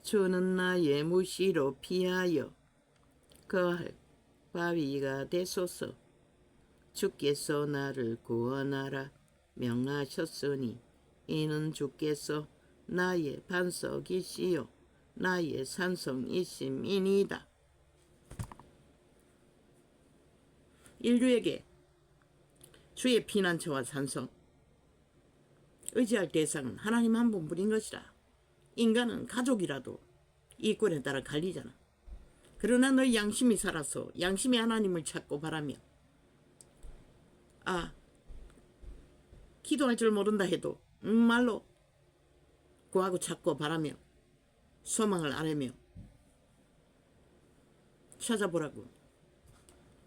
주는 나의 무시로 피하여 거할 바위가 되소서. 주께서 나를 구원하라 명하셨으니 이는 주께서 나의 반석이시요 나의 산성이심이니이다. 인류에게 주의 피난처와 산성, 의지할 대상은 하나님 한 분뿐인 것이라. 인간은 가족이라도 이권에 따라 갈리잖아. 그러나 너희 양심이 살아서 양심이 하나님을 찾고 바라며 기도할 줄 모른다 해도 말로 구하고 찾고 바라며 소망을 아뢰며 찾아보라고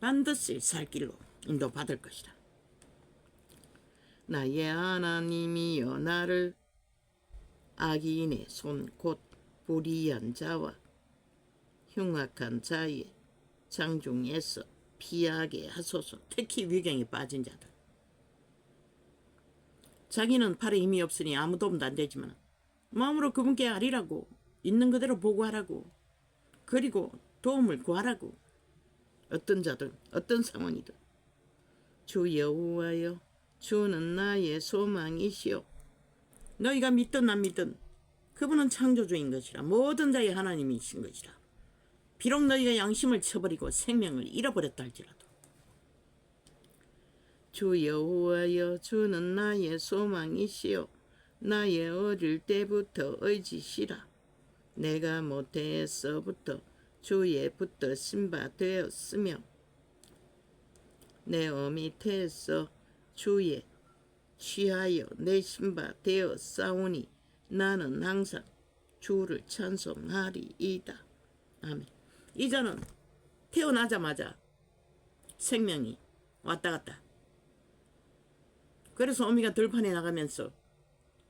반드시 살 길로 인도받을 것이다. 나의 하나님이여 나를 악인의 손 곧 불의한 자와 흉악한 자의 장중에서 피하게 하소서. 특히 위경에 빠진 자들. 자기는 팔에 힘이 없으니 아무 도움도 안 되지만 마음으로 그분께 아리라고 있는 그대로 보고하라고 그리고 도움을 구하라고. 어떤 자든 어떤 상황이든 주 여호와여 주는 나의 소망이시오. 너희가 믿든 안 믿든 그분은 창조주인 것이라. 모든 자의 하나님이신 것이라. 비록 너희가 양심을 쳐버리고 생명을 잃어버렸다 할지라도 주 여호와여 주는 나의 소망이시오. 나의 어릴 때부터 의지시라. 내가 모태에서부터 주의 붙드신 바 되었으며 내 어미 태에서 주의 취하여 내신 바 되었사오니 나는 항상 주를 찬송하리이다. 아멘. 이자는 태어나자마자 생명이 왔다 갔다. 그래서 어미가 들판에 나가면서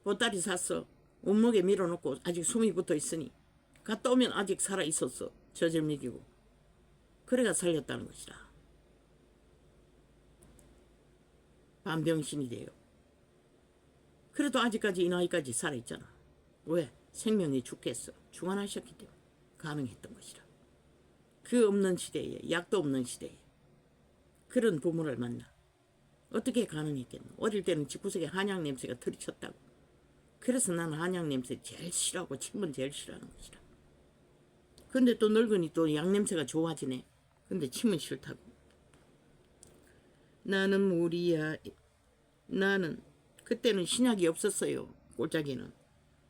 보따리 샀어. 온목에 밀어놓고 아직 숨이 붙어 있으니 갔다 오면 아직 살아 있었어. 젖을 먹이고. 그래가 살렸다는 것이라. 반병신이 돼요. 그래도 아직까지 이 나이까지 살아있잖아. 왜? 생명이 죽겠어. 중환하셨기 때문에 가능했던 것이라. 그 없는 시대에, 약도 없는 시대에 그런 부모를 만나 어떻게 가능했겠노? 어릴 때는 집구석에 한약 냄새가 들이쳤다고. 그래서 나는 한약 냄새 제일 싫어하고 침은 제일 싫어하는 것이라. 근데 또 늙으니 또 약 냄새가 좋아지네. 근데 침은 싫다고. 나는 무리야. 나는 그때는 신약이 없었어요. 꼴짜기는.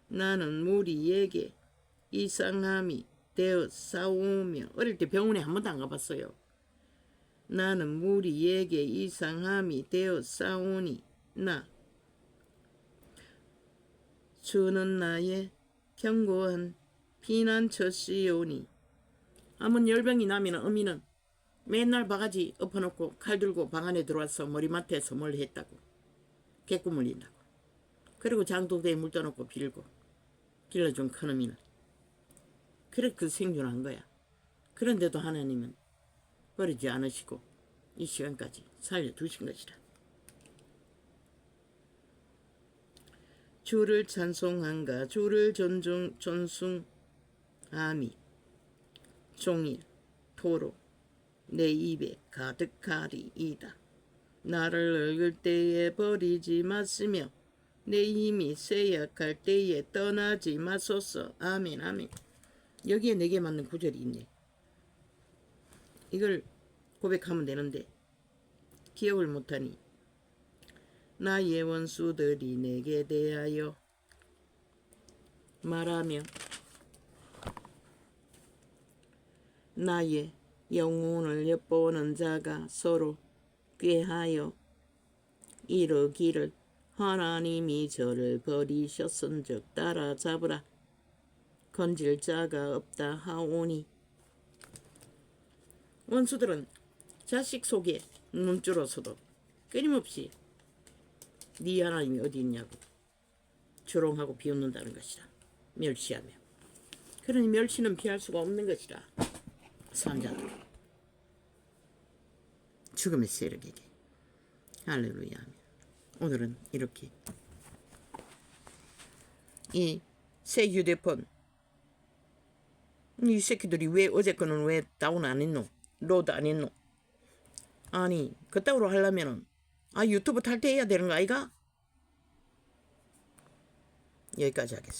나는 무리에게 이상함이 되어 싸우며. 어릴 때 병원에 한 번도 안 가봤어요. 나는 무리에게 이상함이 되어 싸우니 나 주는 나의 견고한 피난처시오니. 한번 열병이 나면 어미는 맨날 바가지 엎어놓고 칼 들고 방 안에 들어와서 머리맡에서 뭘 했다고. 개꾸 물린다고. 그리고 장독대에 물 떠놓고 빌고 길러준 큰어미는 그래 그 생존한 거야. 그런데도 하나님은 버리지 않으시고 이 시간까지 살려두신 것이라. 주를 찬송한가 주를 존숭함이 종일 토록 내 입에 가득하리이다. 나를 늙을 때에 버리지 마시며 내 힘이 쇠약할 때에 떠나지 마소서. 아멘 아멘. 여기에 내게 맞는 구절이 있네. 이걸 고백하면 되는데 기억을 못하니 나의 원수들이 내게 대하여 말하며 나의 영혼을 엿보는 자가 서로 꾀하여 이르기를 하나님이 저를 버리셨은즉 따라잡으라 건질 자가 없다 하오니. 원수들은 자식 속에 눈줄어서도 끊임없이 네 하나님이 어디 있냐고 조롱하고 비웃는다는 것이라. 멸시하며. 그러니 멸시는 피할 수가 없는 것이라. 산자들 죽음의 세력에게 할렐루야. 오늘은 이렇게 이 새 휴대폰 이 새끼들이 왜 어제 거는 왜 다운 안 했노? 로드 안 했노? 아니 그따구로 하려면은 유튜브 탈퇴해야 되는 거 아이가? 여기까지 하겠습니다.